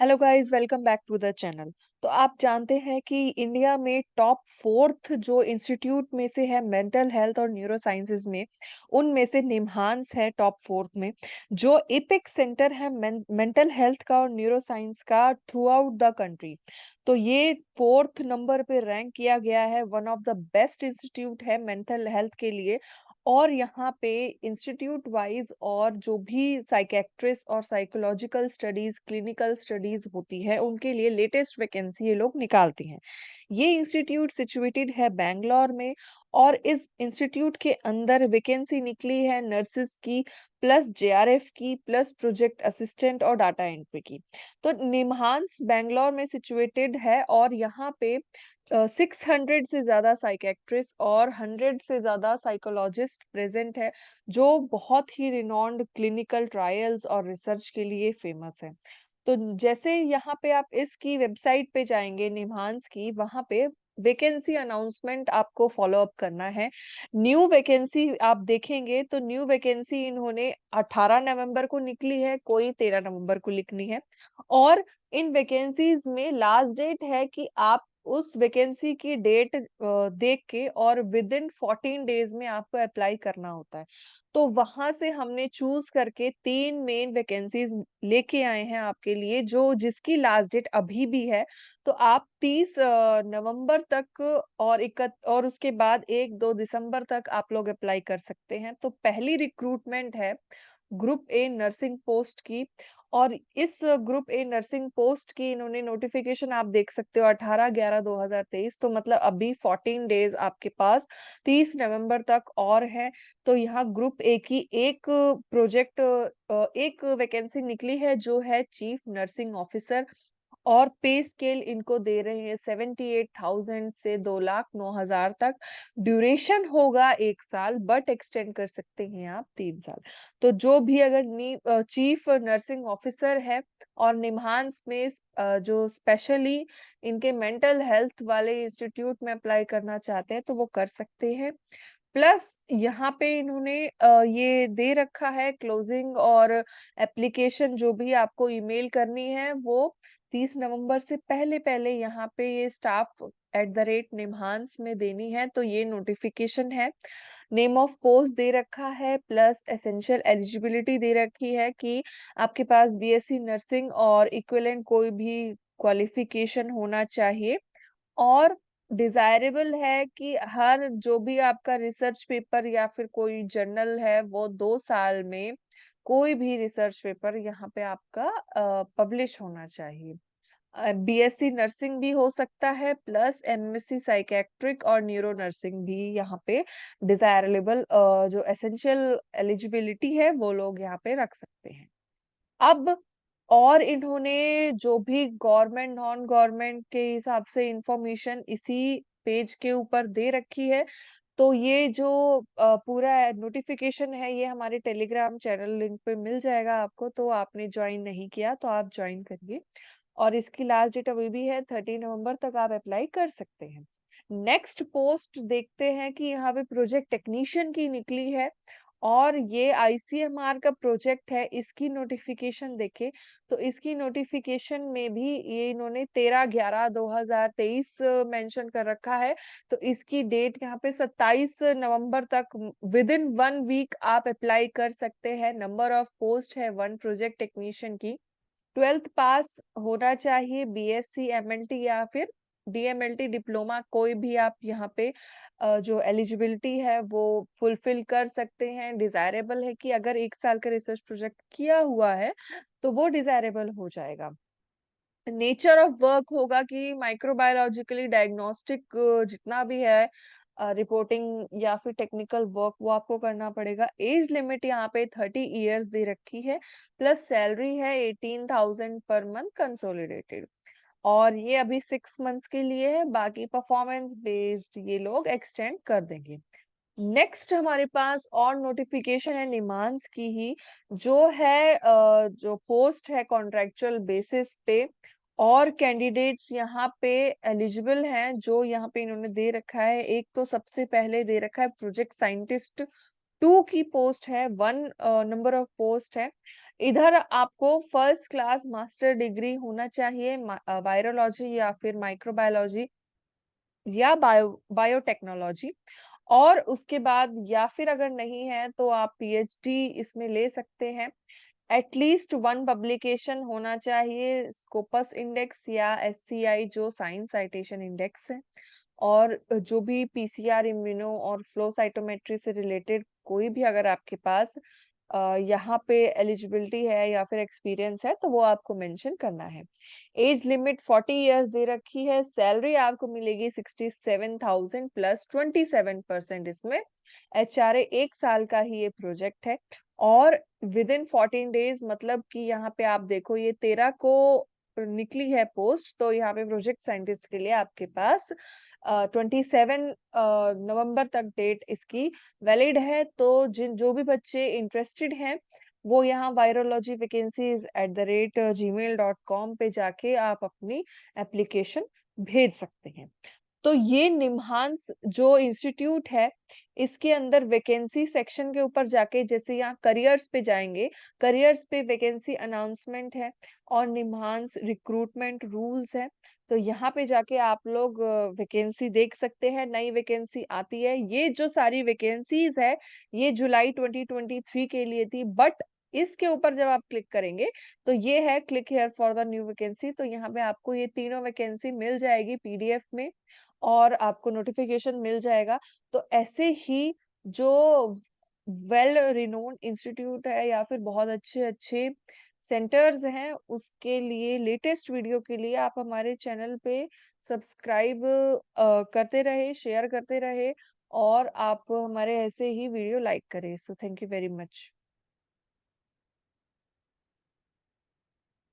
Hello guys, welcome back to the channel. तो आप जानते हैं कि इंडिया में टॉप फोर्थ जो इंस्टीट्यूट में से है मेंटल हेल्थ और न्यूरो साइंसेज में, उनमें से निम्हांस है टॉप फोर्थ में। जो एपिक सेंटर है मेंटल हेल्थ का और न्यूरो साइंस का थ्रू आउट द कंट्री। तो ये फोर्थ नंबर पे रैंक किया गया है, one of the best institute है मेंटल हेल्थ के लिए। और यहाँ पे इंस्टीट्यूट वाइज और जो भी साइकेट्रिस्ट और साइकोलॉजिकल स्टडीज क्लिनिकल स्टडीज होती है उनके लिए लेटेस्ट वैकेंसी ये लोग निकालती हैं। ये इंस्टीट्यूट सिचुएटेड है बैंगलोर में। और इस इंस्टीट्यूट के अंदर वैकेंसी निकली है नर्सिस की, प्लस जेआरएफ की, प्लस प्रोजेक्ट असिस्टेंट और डाटा एंट्री की। तो निम्हांस बैंगलोर में सिचुएटेड है और यहाँ पे 600 से ज्यादा साइकेट्रिस्ट और 100 से ज्यादा साइकोलॉजिस्ट प्रेजेंट है, जो बहुत ही रिनॉन्ड क्लिनिकल ट्रायल्स और रिसर्च के लिए फेमस है। तो जैसे यहाँ पे आप इसकी वेबसाइट पे जाएंगे निम्हांस की, वहां पे वैकेंसी अनाउंसमेंट आपको फॉलो अप करना है। न्यू वैकेंसी आप देखेंगे तो न्यू वैकेंसी इन्होंने 18 नवंबर को निकली है, कोई 13 नवंबर को लिखनी है। और इन वैकेंसीज में लास्ट डेट है कि आप उस वैकेंसी की डेट देख के और विद इन 14 डेज में आपको अप्लाई करना होता है। तो वहां से हमने चूज करके तीन मेन वैकेंसीज लेके आए हैं आपके लिए, जो जिसकी लास्ट डेट अभी भी है। तो आप 30 नवंबर तक और उसके बाद 1-2 दिसंबर तक आप लोग अप्लाई कर सकते हैं। तो पहली रिक्रूटमेंट है ग्रुप ए नर्सिंग पोस्ट की। और इस ग्रुप ए नर्सिंग पोस्ट की इन्होंने नोटिफिकेशन आप देख सकते हो 18/11/2023। तो मतलब अभी 14 डेज आपके पास 30 नवंबर तक और है। तो यहाँ ग्रुप ए की एक प्रोजेक्ट एक वैकेंसी निकली है जो है चीफ नर्सिंग ऑफिसर। और पे स्केल इनको दे रहे हैं 78,000 से 2,09,000 तक। ड्यूरेशन होगा 1 साल, बट एक्सटेंड कर सकते हैं आप 3 साल। तो जो भी अगर चीफ नर्सिंग ऑफिसर है और निम्हांस में जो स्पेशली इनके मेंटल हेल्थ वाले इंस्टीट्यूट में अप्लाई करना चाहते हैं तो वो कर सकते हैं। प्लस यहाँ पे इन्होंने ये दे रखा है क्लोजिंग और एप्लीकेशन जो भी आपको ईमेल करनी है वो 30 नवंबर से पहले पहले यहाँ पे ये staff@निम्हांस में देनी है। तो ये नोटिफिकेशन है। नेम ऑफ पोस्ट दे रखा है, प्लस एसेंशियल एलिजिबिलिटी दे रखी है कि आपके पास बीएससी नर्सिंग और इक्विवेलेंट कोई भी क्वालिफिकेशन होना चाहिए। और डिजायरेबल है कि हर जो भी आपका रिसर्च पेपर या फिर कोई जर्नल है वो 2 साल में कोई भी रिसर्च पेपर यहाँ पे आपका पब्लिश होना चाहिए। बीएससी नर्सिंग भी हो सकता है, प्लस एमएससी साइकेट्रिक और न्यूरो नर्सिंग भी यहाँ पे डिजायरेबल जो एसेंशियल एलिजिबिलिटी है वो लोग यहाँ पे रख सकते हैं। अब और इन्होंने जो भी गवर्नमेंट नॉन गवर्नमेंट के हिसाब से इंफॉर्मेशन इसी पेज के ऊपर दे रखी है। तो ये जो पूरा नोटिफिकेशन है ये हमारे टेलीग्राम चैनल लिंक पे मिल जाएगा आपको। तो आपने ज्वाइन नहीं किया तो आप ज्वाइन करिए। और इसकी लास्ट डेट अभी भी है, 30 नवंबर तक आप अप्लाई कर सकते हैं। नेक्स्ट पोस्ट देखते हैं कि यहाँ पे प्रोजेक्ट टेक्नीशियन की निकली है। और ये आईसीएमआर का प्रोजेक्ट है, इसकी नोटिफिकेशन देखे तो इसकी नोटिफिकेशन में भी ये इन्होंने 13/11/2023 मेंशन कर रखा है। तो इसकी डेट यहाँ पे 27 नवंबर तक, विद इन 1 वीक आप अप्लाई कर सकते हैं। नंबर ऑफ पोस्ट है 1 प्रोजेक्ट टेक्नीशियन की। 12th पास होना चाहिए, बीएससी एमएलटी या फिर डीएमएलटी डिप्लोमा, कोई भी आप यहाँ पे जो एलिजिबिलिटी है वो फुलफिल कर सकते हैं। डिजायरेबल है कि अगर 1 साल का रिसर्च प्रोजेक्ट किया हुआ है तो वो डिजायरेबल हो जाएगा। नेचर ऑफ वर्क होगा कि माइक्रोबायोलॉजिकली डायग्नोस्टिक जितना भी है रिपोर्टिंग या फिर टेक्निकल वर्क वो आपको करना पड़ेगा। एज लिमिट यहाँ पे 30 इयर्स दे रखी है, प्लस सैलरी है 18,000 पर मंथ कंसोलिडेटेड। और ये अभी 6 मंथ्स के लिए है, बाकी परफॉर्मेंस बेस्ड ये लोग एक्सटेंड कर देंगे। नेक्स्ट हमारे पास और नोटिफिकेशन है निमांस की ही, जो है जो पोस्ट है कॉन्ट्रेक्चुअल बेसिस पे। और कैंडिडेट्स यहाँ पे एलिजिबल हैं जो यहाँ पे इन्होंने दे रखा है। एक तो सबसे पहले दे रखा है प्रोजेक्ट साइंटिस्ट 2 की पोस्ट है, 1 नंबर ऑफ पोस्ट है। इधर आपको फर्स्ट क्लास मास्टर डिग्री होना चाहिए वायरोलॉजी या फिर माइक्रोबायोलॉजी या बायोटेक्नोलॉजी, और उसके बाद या फिर अगर नहीं है तो आप पीएचडी इसमें ले सकते हैं। एटलीस्ट 1 पब्लिकेशन होना चाहिए स्कोपस इंडेक्स या एससीआई जो साइंस साइटेशन इंडेक्स है। और जो भी पीसीआर, इम्यूनो और फ्लो साइटोमेट्री से रिलेटेड कोई भी अगर आपके पास यहाँ पे एलिजिबिलिटी है या फिर एक्सपीरियंस है तो वो आपको मेंशन करना है। एज लिमिट 40 इयर्स दे रखी है, सैलरी आपको मिलेगी 67,000 प्लस 27% इसमें एचआरए 1 साल का ही ये प्रोजेक्ट है। और विद इन 14 डेज मतलब कि यहाँ पे आप देखो ये 13 को निकली है पोस्ट, तो यहाँ पे प्रोजेक्ट साइंटिस्ट के लिए आपके पास 27 नवंबर तक डेट इसकी वैलिड है। तो जिन जो भी बच्चे इंटरेस्टेड हैं वो यहाँ वायरोलॉजी वैकेंसीज @gmail.com पे जाके आप अपनी एप्लीकेशन भेज सकते हैं। तो ये निम्हांस जो इंस्टीट्यूट है, इसके अंदर वैकेंसी सेक्शन के ऊपर जाके जैसे यहाँ करियर्स पे जाएँगे, करियर्स पे वैकेंसी अनाउंसमेंट है और निम्हांस रिक्रूटमेंट रूल्स है। तो यहाँ पे जाके आप लोग वैकेंसी देख सकते हैं, नई वैकेंसी आती है। ये जो सारी वैकेंसीज़ है, ये जुलाई 2023 के लिए थी, बट इसके ऊपर जब आप क्लिक करेंगे, तो ये है click here for the new vacancy, तो यहाँ पे आपको ये तीनों वैकेंसी मिल जाएगी पीडीएफ में और आपको नोटिफ़िकेशन मिल जाएगा। तो ऐसे ही जो वेल रिनोन्ड इंस्टीट्यूट है या फिर बहुत अच्छे-अच्छे सेंटर्स हैं, उसके लिए लेटेस्ट वीडियो के लिए आप हमारे चैनल पे सब्सक्राइब करते रहे, शेयर करते रहे और आप हमारे ऐसे ही वीडियो लाइक करें। So thank you very much.